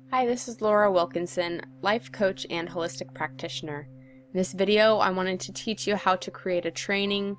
Hi, this is Laura Wilkinson, life coach and holistic practitioner. In this video, I wanted to teach you how to create a training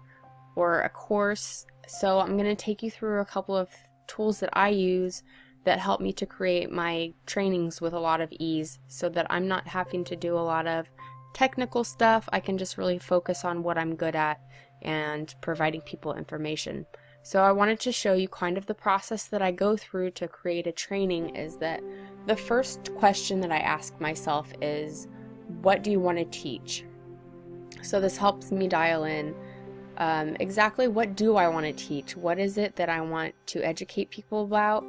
or a course. So I'm going to take you through a couple of tools that I use that help me to create my trainings with a lot of ease so that I'm not having to do a lot of technical stuff. I can just really focus on what I'm good at and providing people information. So I wanted to show you kind of the process that I go through to create a training. Is that the first question that I ask myself is, what do you want to teach? So this helps me dial in exactly what do I want to teach? What is it that I want to educate people about?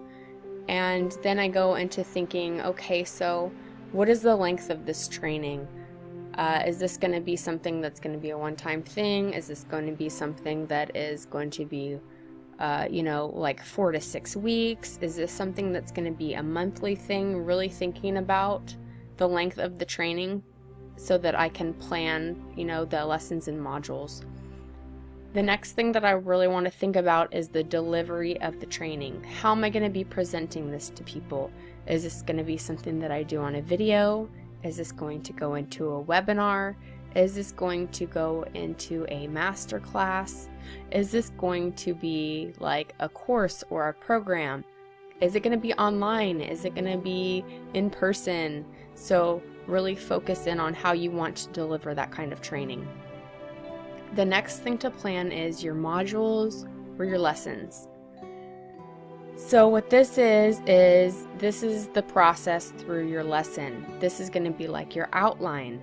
And then I go into thinking, okay, so what is the length of this training? Is this going to be something that's going to be a one-time thing? Is this going to be something that is going to be like 4 to 6 weeks? Is this something that's going to be a monthly thing? Really thinking about the length of the training so that I can plan, the lessons and modules. The next thing that I really want to think about is the delivery of the training. How am I going to be presenting this to people? Is this going to be something that I do on a video? Is this going to go into a webinar? Is this going to go into a masterclass? Is this going to be like a course or a program? Is it going to be online? Is it going to be in person? So really focus in on how you want to deliver that kind of training. The next thing to plan is your modules or your lessons. So what this is this is the process through your lesson. This is going to be like your outline.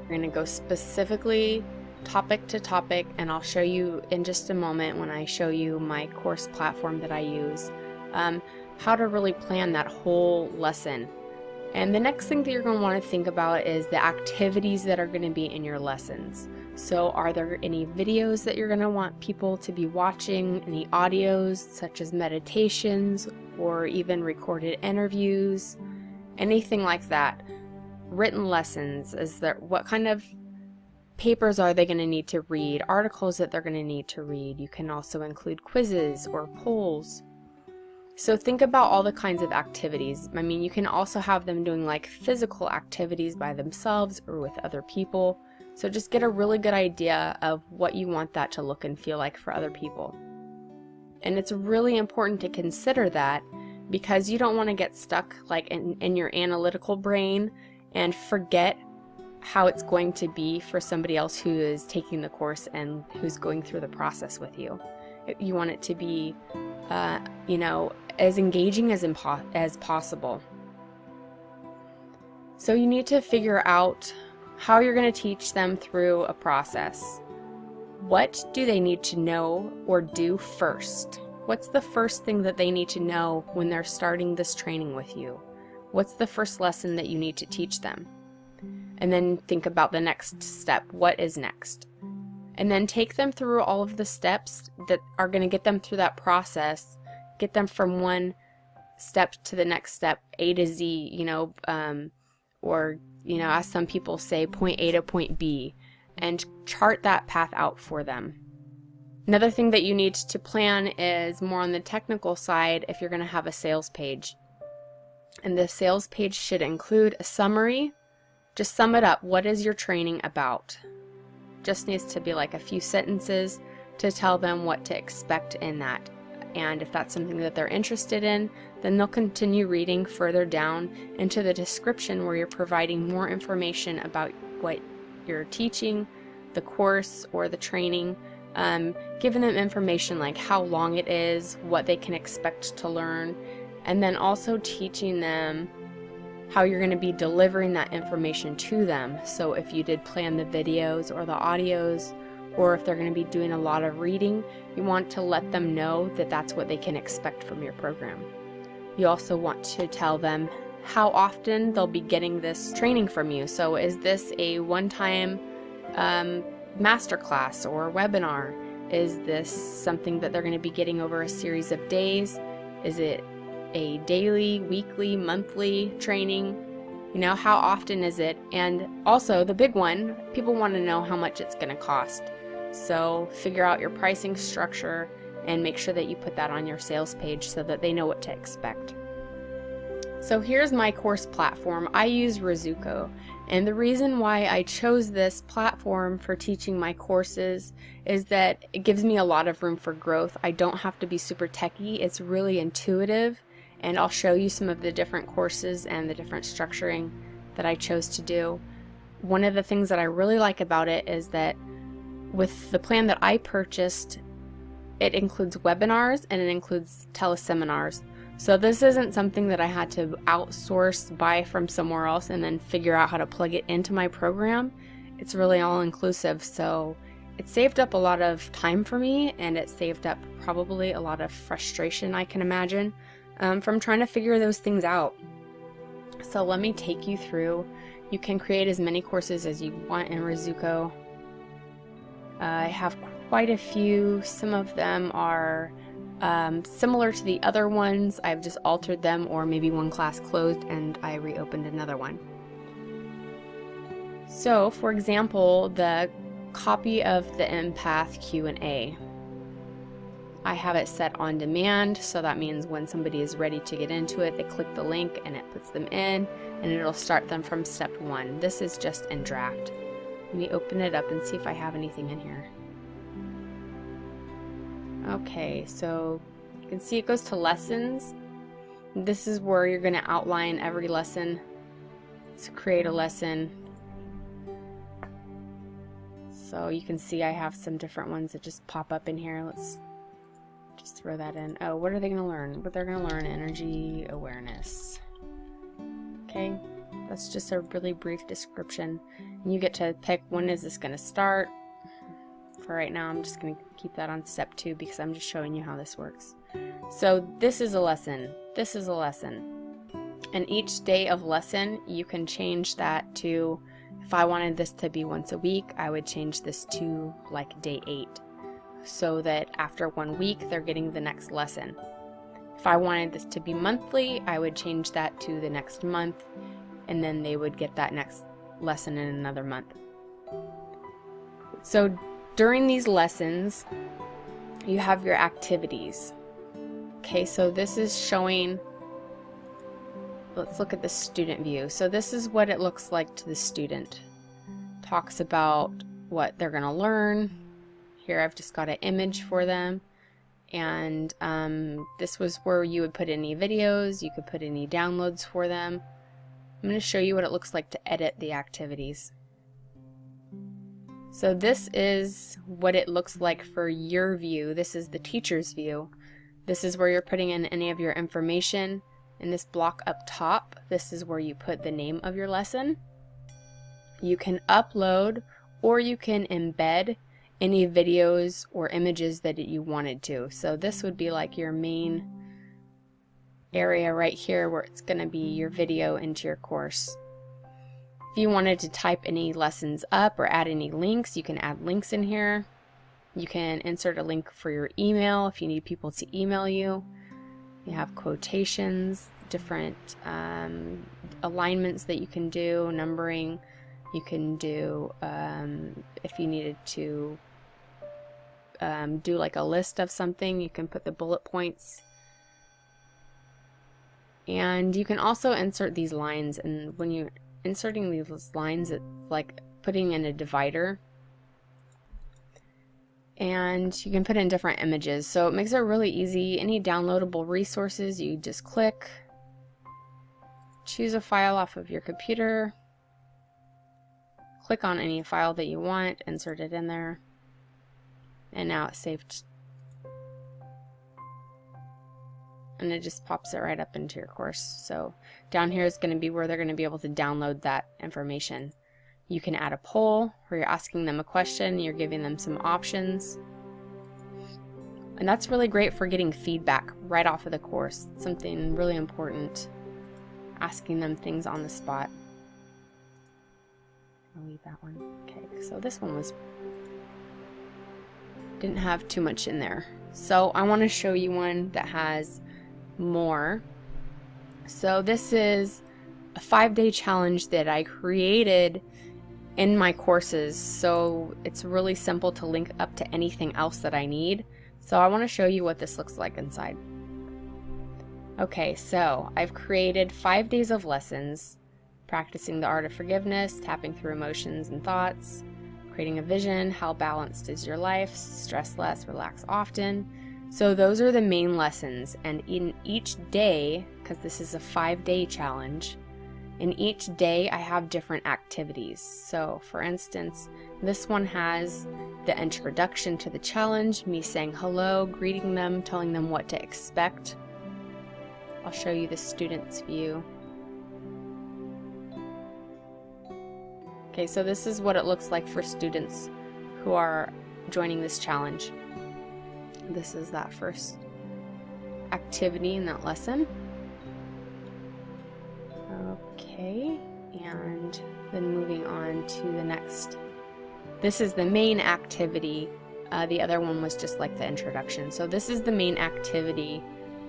We're going to go specifically topic to topic, and I'll show you in just a moment when I show you my course platform that I use, how to really plan that whole lesson. And the next thing that you're going to want to think about is the activities that are going to be in your lessons. So are there any videos that you're going to want people to be watching, any audios such as meditations or even recorded interviews, anything like that? Written lessons, what kind of papers are they going to need to read, articles that they're going to need to read. You can also include quizzes or polls. So think about all the kinds of activities. I mean, you can also have them doing like physical activities by themselves or with other people. So just get a really good idea of what you want that to look and feel like for other people. And it's really important to consider that, because you don't want to get stuck like in your analytical brain and forget how it's going to be for somebody else who is taking the course and who's going through the process with you. You want it to be, as engaging as possible. So you need to figure out how you're going to teach them through a process. What do they need to know or do first? What's the first thing that they need to know when they're starting this training with you? What's the first lesson that you need to teach them? And then think about the next step. What is next? And then take them through all of the steps that are going to get them through that process, get them from one step to the next step, A to Z, or as some people say, point A to point B, and chart that path out for them. Another thing that you need to plan is more on the technical side if you're going to have a sales page. And the sales page should include a summary. Just sum it up. What is your training about? Just needs to be like a few sentences to tell them what to expect in that. And if that's something that they're interested in, then they'll continue reading further down into the description where you're providing more information about what you're teaching, the course or the training, giving them information like how long it is, what they can expect to learn, and then also teaching them how you're going to be delivering that information to them. So if you did plan the videos or the audios, or if they're going to be doing a lot of reading, you want to let them know that that's what they can expect from your program. You also want to tell them how often they'll be getting this training from you. So is this a one-time masterclass or webinar? Is this something that they're going to be getting over a series of days? Is it a daily, weekly, monthly training? How often is it? And also the big one, people want to know how much it's going to cost. So figure out your pricing structure and make sure that you put that on your sales page so that they know what to expect. So here's my course platform. I use Ruzuku, and the reason why I chose this platform for teaching my courses is that it gives me a lot of room for growth. I don't have to be super techy. It's really intuitive, and I'll show you some of the different courses and the different structuring that I chose to do. One of the things that I really like about it is that with the plan that I purchased, it includes webinars and it includes teleseminars. So this isn't something that I had to outsource, buy from somewhere else, and then figure out how to plug it into my program. It's really all inclusive, so it saved up a lot of time for me, and it saved up probably a lot of frustration, I can imagine, from trying to figure those things out. So let me take you through. You can create as many courses as you want in Ruzuku. I have quite a few. Some of them are similar to the other ones. I've just altered them, or maybe one class closed and I reopened another one. So for example, the copy of the empath Q&A. I have it set on demand, so that means when somebody is ready to get into it, they click the link and it puts them in, and it'll start them from step 1. This is just in draft. Let me open it up and see if I have anything in here. Okay, so you can see it goes to lessons. This is where you're going to outline every lesson. So create a lesson. So you can see I have some different ones that just pop up in here. Let's just throw that in. Oh, what are they going to learn? What they're going to learn, energy awareness. Okay, that's just a really brief description. And you get to pick when is this going to start. For right now, I'm just going to keep that on step 2 because I'm just showing you how this works. So this is a lesson. This is a lesson. And each day of lesson, you can change that to, if I wanted this to be once a week, I would change this to like day 8. So that after 1 week, they're getting the next lesson. If I wanted this to be monthly, I would change that to the next month, and then they would get that next lesson in another month. So during these lessons, you have your activities. Okay, so this is showing, let's look at the student view. So this is what it looks like to the student. Talks about what they're going to learn. Here I've just got an image for them. And this was where you would put any videos, you could put any downloads for them. I'm going to show you what it looks like to edit the activities. So this is what it looks like for your view. This is the teacher's view. This is where you're putting in any of your information. In this block up top, this is where you put the name of your lesson. You can upload or you can embed any videos or images that you wanted to. So this would be like your main area right here where it's going to be your video into your course. If you wanted to type any lessons up or add any links, you can add links in here. You can insert a link for your email if you need people to email you. You have quotations, different alignments that you can do, numbering. You can do, if you needed to do like a list of something, you can put the bullet points. And you can also insert these lines, and when you're inserting these lines, it's like putting in a divider. And you can put in different images, so it makes it really easy. Any downloadable resources, you just click, choose a file off of your computer, click on any file that you want, insert it in there, and now it's saved. And it just pops it right up into your course. So down here is going to be where they're going to be able to download that information. You can add a poll where you're asking them a question, you're giving them some options. And that's really great for getting feedback right off of the course. It's something really important. Asking them things on the spot. I'll leave that one. Okay, so this one didn't have too much in there. So I want to show you one that has more. So this is a 5-day challenge that I created in my courses, so it's really simple to link up to anything else that I need. So I want to show you what this looks like inside. Okay, so I've created 5 days of lessons, practicing the art of forgiveness, tapping through emotions and thoughts, creating a vision, how balanced is your life, stress less, relax often. So those are the main lessons, and in each day, because this is a 5-day challenge, in each day I have different activities. So for instance, this one has the introduction to the challenge, me saying hello, greeting them, telling them what to expect. I'll show you the student's view. Okay, so this is what it looks like for students who are joining this challenge. This is that first activity in that lesson. Okay, and then moving on to the next. This is the main activity. The other one was just like the introduction. So this is the main activity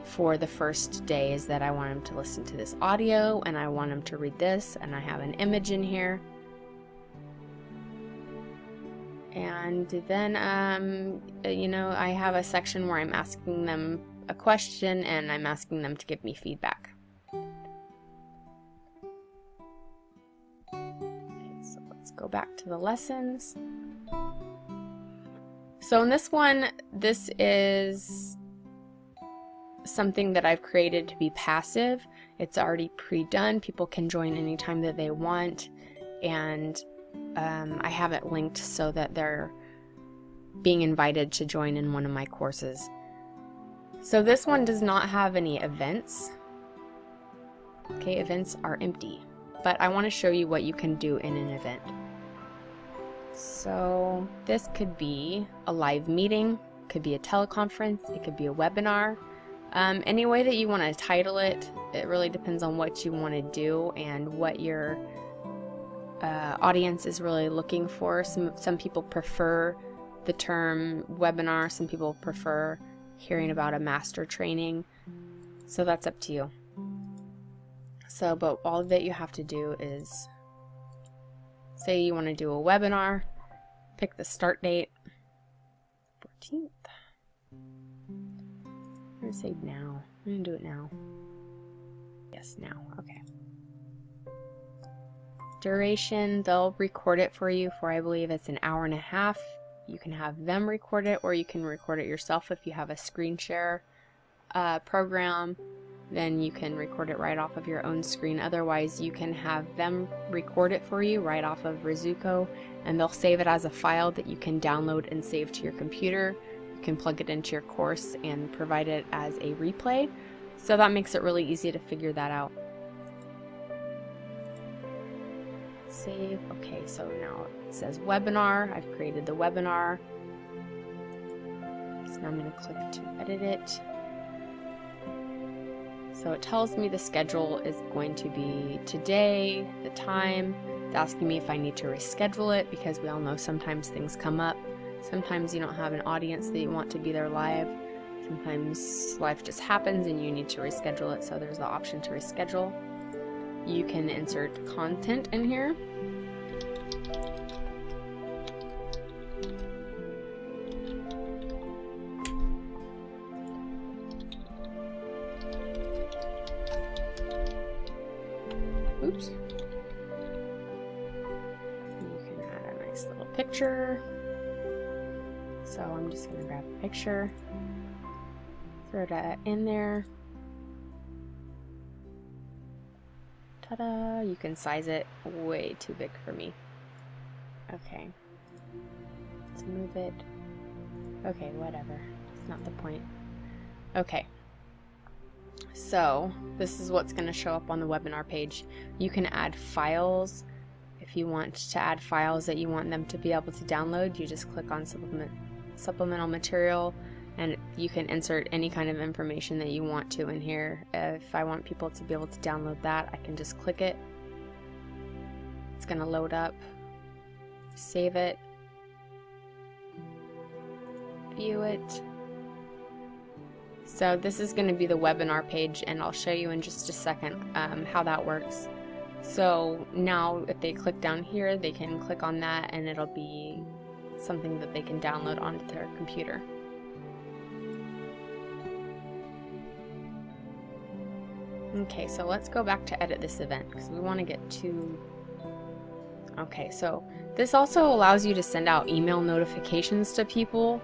for the first day, is that I want them to listen to this audio and I want them to read this, and I have an image in here. And then, you know, I have a section where I'm asking them a question and I'm asking them to give me feedback. Okay, so let's go back to the lessons. So in this one, this is something that I've created to be passive. It's already pre-done. People can join anytime that they want, and I have it linked so that they're being invited to join in one of my courses. So this one does not have any events. Okay, events are empty, but I want to show you what you can do in an event. So this could be a live meeting, could be a teleconference, it could be a webinar. Any way that you want to title it, it really depends on what you want to do and what your audience is really looking for. Some people prefer the term webinar, some people prefer hearing about a master training, so that's up to you. So, but all that you have to do is say you want to do a webinar, pick the start date, 14th. I'm going to say now. I'm going to do it now. Yes, now. Okay. Duration, they'll record it for you for, I believe it's an hour and a half. You can have them record it, or you can record it yourself if you have a screen share program. Then you can record it right off of your own screen. Otherwise, you can have them record it for you right off of Ruzuku, and they'll save it as a file that you can download and save to your computer. You can plug it into your course and provide it as a replay. So that makes it really easy to figure that out. Save. Okay, so now it says webinar. I've created the webinar. So now I'm going to click to edit it. So it tells me the schedule is going to be today, the time. It's asking me if I need to reschedule it, because we all know sometimes things come up. Sometimes you don't have an audience that you want to be there live. Sometimes life just happens and you need to reschedule it, so there's the option to reschedule. You can insert content in here. Oops. You can add a nice little picture. So I'm just going to grab a picture, throw that in there. Ta-da! You can size it way too big for me. Okay. Let's move it. Okay, whatever. It's not the point. Okay. So, this is what's going to show up on the webinar page. You can add files. If you want to add files that you want them to be able to download, you just click on supplemental material, and you can insert any kind of information that you want to in here. If I want people to be able to download that, I can just click it. It's going to load up, save it, view it. So this is going to be the webinar page, and I'll show you in just a second how that works. So now if they click down here, they can click on that and it'll be something that they can download onto their computer. Okay, so let's go back to edit this event because we want to get to... Okay, so this also allows you to send out email notifications to people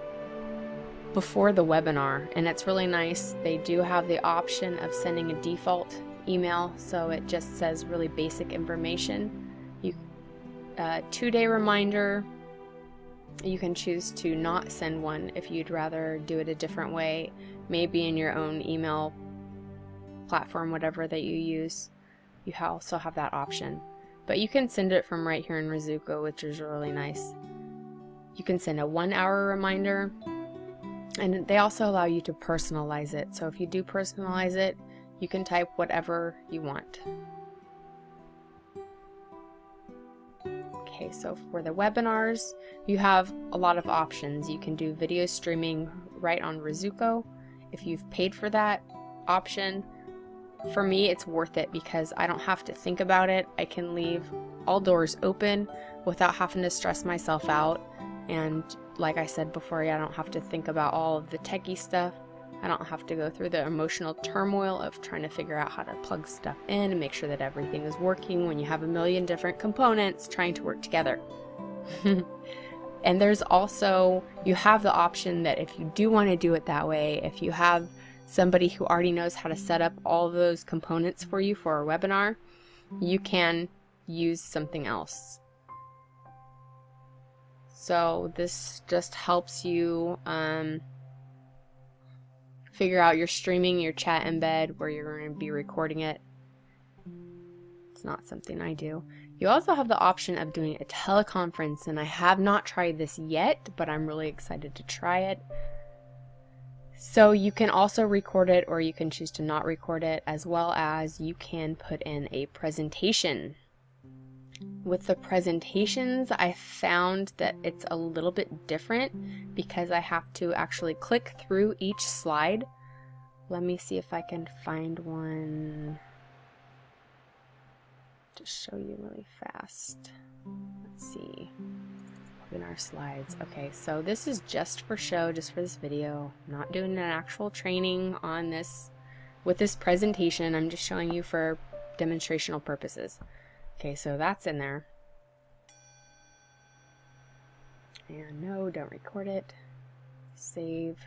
before the webinar, and it's really nice. They do have the option of sending a default email, so it just says really basic information. 2-day reminder. You can choose to not send one if you'd rather do it a different way, maybe in your own email platform, whatever that you use. You also have that option, but you can send it from right here in Ruzuku, which is really nice. You can send a 1-hour reminder, and they also allow you to personalize it. So if you do personalize it, you can type whatever you want. Okay, so for the webinars, you have a lot of options. You can do video streaming right on Ruzuku if you've paid for that option. For me, it's worth it because I don't have to think about it. I can leave all doors open without having to stress myself out. And like I said before, I don't have to think about all of the techie stuff. I don't have to go through the emotional turmoil of trying to figure out how to plug stuff in and make sure that everything is working when you have a million different components trying to work together. And there's also, you have the option that if you do want to do it that way, if you have somebody who already knows how to set up all of those components for you for a webinar, you can use something else. So this just helps you figure out your streaming, your chat embed, where you're going to be recording it. It's not something I do. You also have the option of doing a teleconference, and I have not tried this yet, but I'm really excited to try it. So you can also record it, or you can choose to not record it, as well as you can put in a presentation. With the presentations, I found that it's a little bit different because I have to actually click through each slide. Let me see if I can find one to show you really fast. Let's see. In our slides. Okay, so this is just for show, just for this video. I'm not doing an actual training on this with this presentation. I'm just showing you for demonstrational purposes. Okay, so that's in there. And no, don't record it. Save.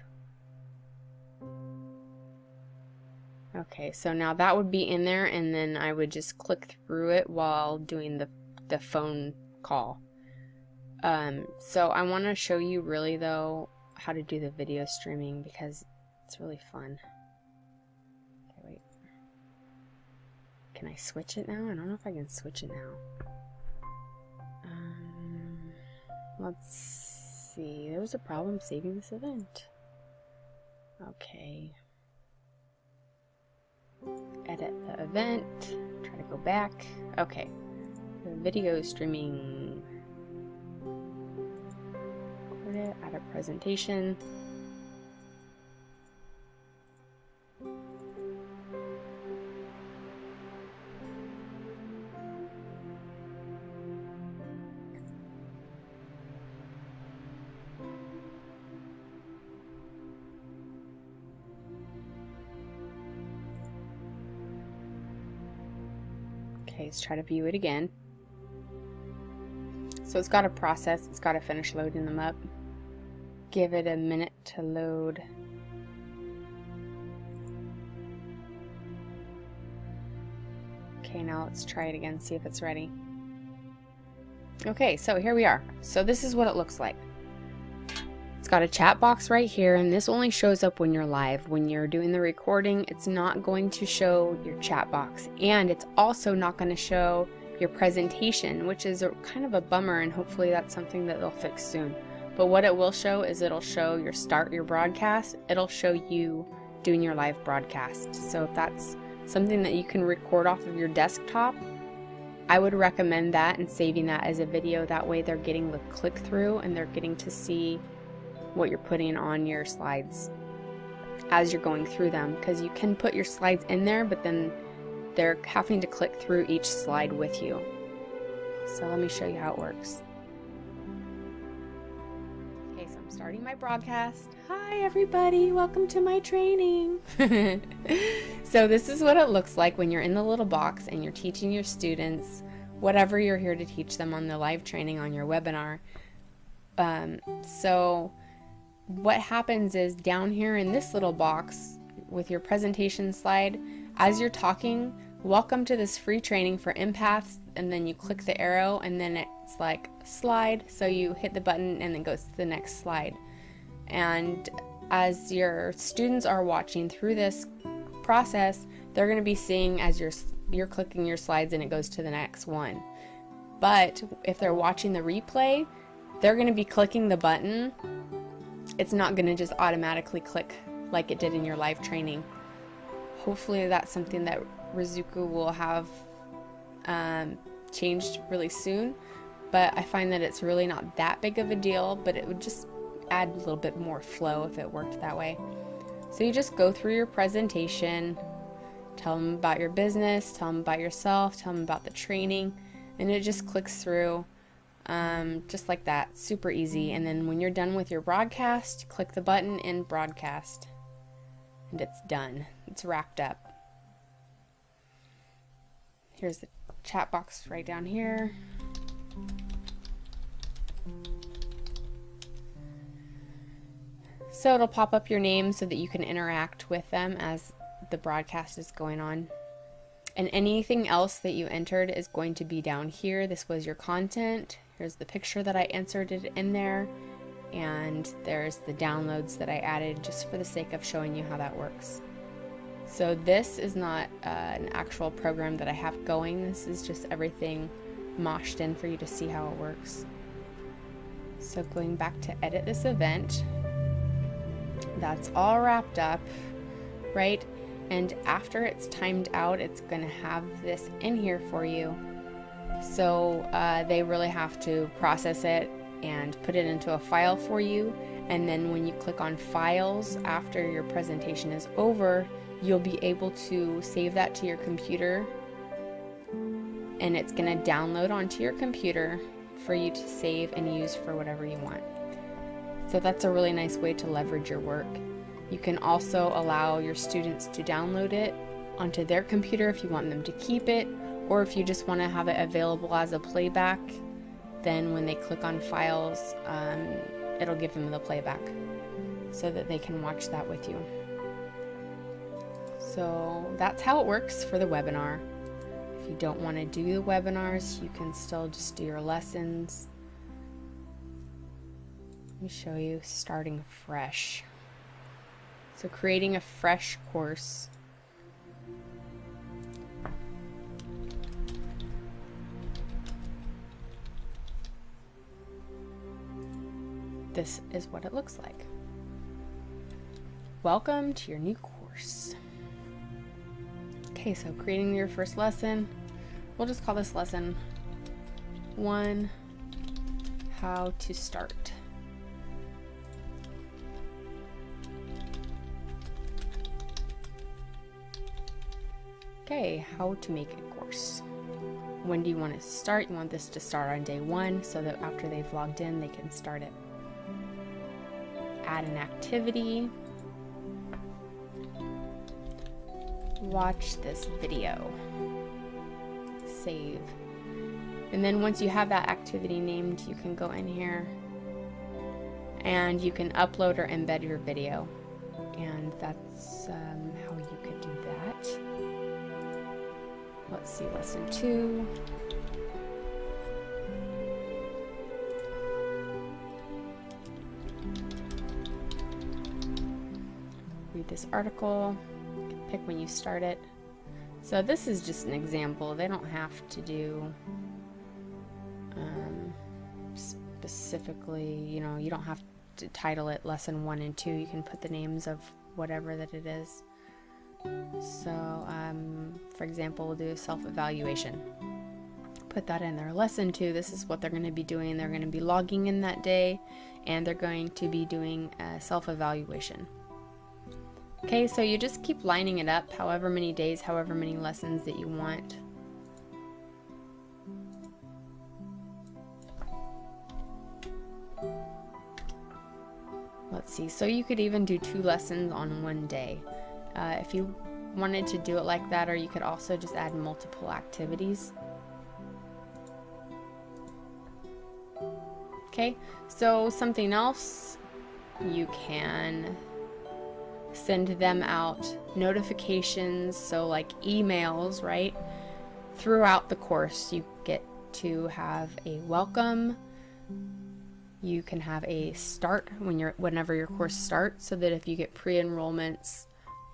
Okay, so now that would be in there, and then I would just click through it while doing the phone call. So I want to show you really though how to do the video streaming because it's really fun. Okay, wait. Can I switch it now? I don't know if I can switch it now. Let's see. There was a problem saving this event. Okay. Edit the event. Try to go back. Okay. The video streaming. Add a presentation. Okay, let's try to view it again. So it's got to process, it's got to finish loading them up. Give it a minute to load. Okay, now let's try it again, see if it's ready. Okay, so here we are. So this is what it looks like. It's got a chat box right here, and this only shows up when you're live. When you're doing the recording, it's not going to show your chat box, and it's also not going to show your presentation, which is kind of a bummer, and hopefully that's something that they'll fix soon. But what it will show is it'll show your broadcast. It'll show you doing your live broadcast. So if that's something that you can record off of your desktop, I would recommend that and saving that as a video. That way they're getting the click through and they're getting to see what you're putting on your slides as you're going through them, because you can put your slides in there, but then they're having to click through each slide with you. So let me show you how it works. starting my broadcast. Hi everybody, welcome to my training. So this is what it looks like when you're in the little box and you're teaching your students whatever you're here to teach them on the live training on your webinar. So what happens is down here in this little box with your presentation slide, as you're talking, welcome to this free training for empaths, and then you click the arrow and then it's like slide, so you hit the button and then goes to the next slide. And as your students are watching through this process, they're going to be seeing as you're clicking your slides and it goes to the next one. But if they're watching the replay, they're going to be clicking the button. It's not going to just automatically click like it did in your live training. Hopefully that's something that Ruzuku will have changed really soon, but I find that it's really not that big of a deal, but it would just add a little bit more flow if it worked that way. So you just go through your presentation, tell them about your business, tell them about yourself, tell them about the training, and it just clicks through just like that, super easy. And then when you're done with your broadcast, click the button in broadcast and it's done. It's wrapped up. Here's the chat box right down here. So it'll pop up your name so that you can interact with them as the broadcast is going on. And anything else that you entered is going to be down here. This was your content. Here's the picture that I inserted in there. And there's the downloads that I added just for the sake of showing you how that works. So this is not an actual program that I have going. This is just everything moshed in for you to see how it works. So going back to edit this event, that's all wrapped up, right? And after it's timed out, it's going to have this in here for you. So they really have to process it and put it into a file for you. And then when you click on files after your presentation is over, you'll be able to save that to your computer, and it's going to download onto your computer for you to save and use for whatever you want. So that's a really nice way to leverage your work. You can also allow your students to download it onto their computer if you want them to keep it, or if you just want to have it available as a playback, then when they click on files, it'll give them the playback so that they can watch that with you. So that's how it works for the webinar. If you don't want to do the webinars, you can still just do your lessons. Let me show you starting fresh. So creating a fresh course. This is what it looks like. Welcome to your new course. Okay, so creating your first lesson. We'll just call this lesson 1, how to start. Okay, how to make a course. When do you want it to start? You want this to start on day 1 so that after they've logged in, they can start it. Add an activity. Watch this video. Save. And then once you have that activity named, you can go in here and you can upload or embed your video. And that's how you could do that. Let's see, lesson 2. Read this article. Pick when you start it. So this is just an example. They don't have to do specifically, you don't have to title it lesson 1 and 2. You can put the names of whatever that it is. So for example, we'll do a self-evaluation. Put that in there. Lesson 2, this is what they're going to be doing. They're going to be logging in that day and they're going to be doing a self-evaluation. Okay, so you just keep lining it up, however many days, however many lessons that you want. let's see, so you could even do 2 lessons on one day if you wanted to do it like that, or you could also just add multiple activities. Okay, so something else, you can send them out notifications, so like emails, right? Throughout the course, you get to have a welcome. You can have a start whenever your course starts, so that if you get pre-enrollments,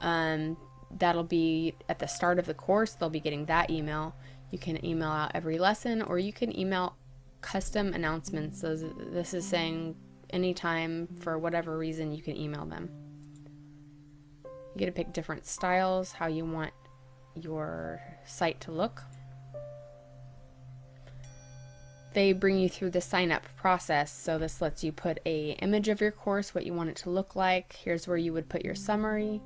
that'll be at the start of the course. They'll be getting that email. You can email out every lesson, or you can email custom announcements. So this is saying anytime, for whatever reason, you can email them. You get to pick different styles, how you want your site to look. They bring you through the sign-up process, so this lets you put an image of your course, what you want it to look like. Here's where you would put your summary.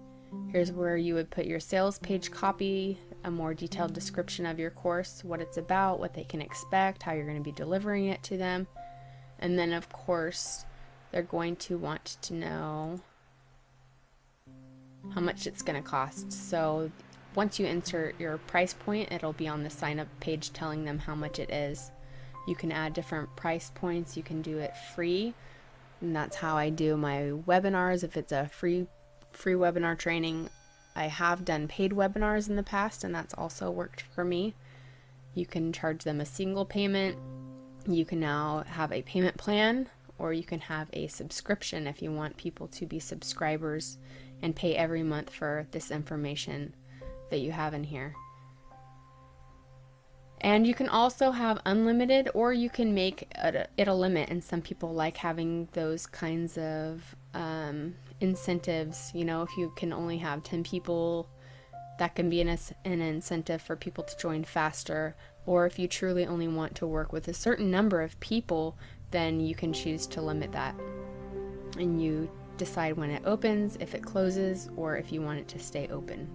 Here's where you would put your sales page copy, a more detailed description of your course, what it's about, what they can expect, how you're going to be delivering it to them. And then, of course, they're going to want to know how much it's going to cost. So once you insert your price point, it'll be on the sign-up page telling them how much it is. You can add different price points. You can do it free, and that's how I do my webinars. If it's a free webinar training, I have done paid webinars in the past, and that's also worked for me. You can charge them a single payment. You can now have a payment plan, or you can have a subscription if you want people to be subscribers and pay every month for this information that you have in here. And you can also have unlimited, or you can make it a limit, and some people like having those kinds of incentives. You know, if you can only have 10 people, that can be an incentive for people to join faster. Or if you truly only want to work with a certain number of people, then you can choose to limit that. And you decide when it opens, if it closes, or if you want it to stay open.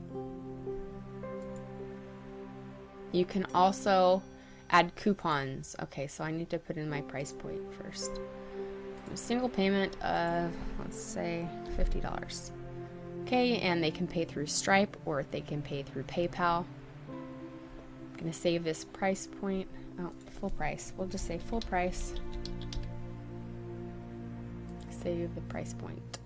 You can also add coupons. Okay, so I need to put in my price point first. A single payment of, let's say, $50. Okay, and they can pay through Stripe, or they can pay through PayPal. I'm going to save this price point. Oh, full price. We'll just say full price. Save the price point.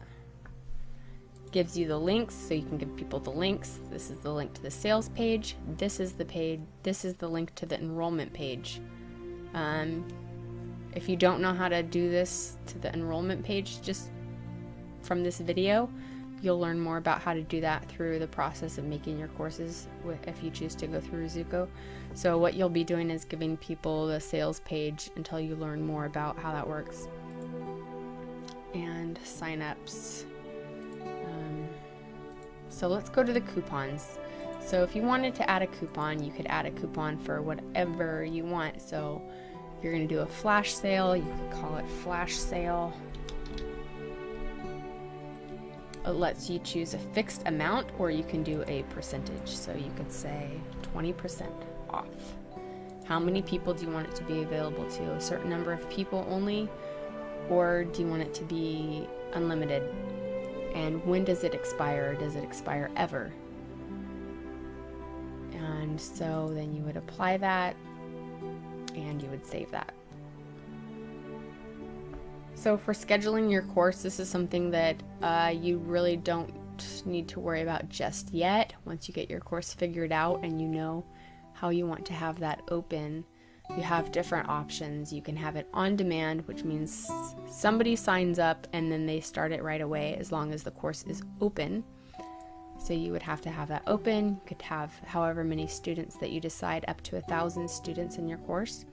Gives you the links, so you can give people the links. This is the link to the sales page. This is the link to the enrollment page. If you don't know how to do this to the enrollment page, just from this video, you'll learn more about how to do that through the process of making your courses if you choose to go through Ruzuku. So what you'll be doing is giving people the sales page until you learn more about how that works. And signups. So let's go to the coupons. So if you wanted to add a coupon, you could add a coupon for whatever you want. So if you're going to do a flash sale, you could call it flash sale. It lets you choose a fixed amount, or you can do a percentage. So you could say 20% off. How many people do you want it to be available to? A certain number of people only? Or do you want it to be unlimited? And when does it expire? Does it expire ever? And so then you would apply that, and you would save that. So for scheduling your course, this is something that you really don't need to worry about just yet. Once you get your course figured out and you know how you want to have that open, you have different options. You can have it on demand, which means somebody signs up and then they start it right away as long as the course is open. So you would have to have that open. You could have however many students that you decide, up to 1,000 students in your course.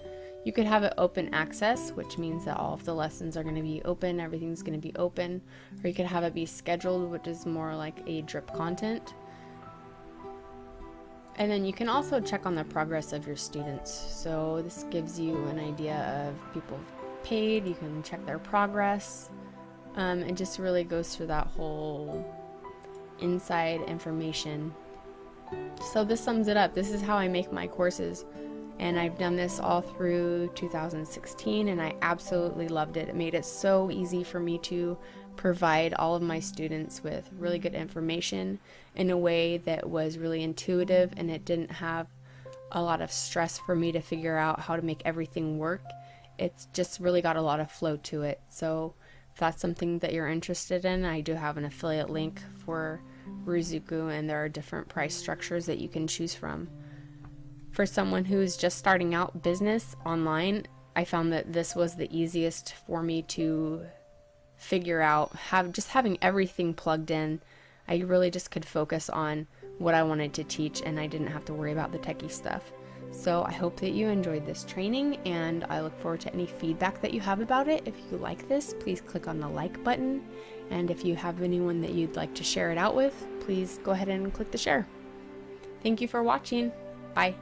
You could have it open access, which means that all of the lessons are going to be open, everything's going to be open. Or you could have it be scheduled, which is more like a drip content. And then you can also check on the progress of your students. So this gives you an idea of people paid. You can check their progress. It just really goes through that whole inside information. So this sums it up. This is how I make my courses. And I've done this all through 2016, and I absolutely loved it. It made it so easy for me to provide all of my students with really good information in a way that was really intuitive, and it didn't have a lot of stress for me to figure out how to make everything work. It's just really got a lot of flow to it. So if that's something that you're interested in, I do have an affiliate link for Ruzuku, and there are different price structures that you can choose from. For someone who's just starting out business online, I found that this was the easiest for me to figure out. Having everything plugged in, I really just could focus on what I wanted to teach, and I didn't have to worry about the techie stuff. So I hope that you enjoyed this training, and I look forward to any feedback that you have about it. If you like this, please click on the like button, and if you have anyone that you'd like to share it out with, please go ahead and click the share. Thank you for watching. Bye.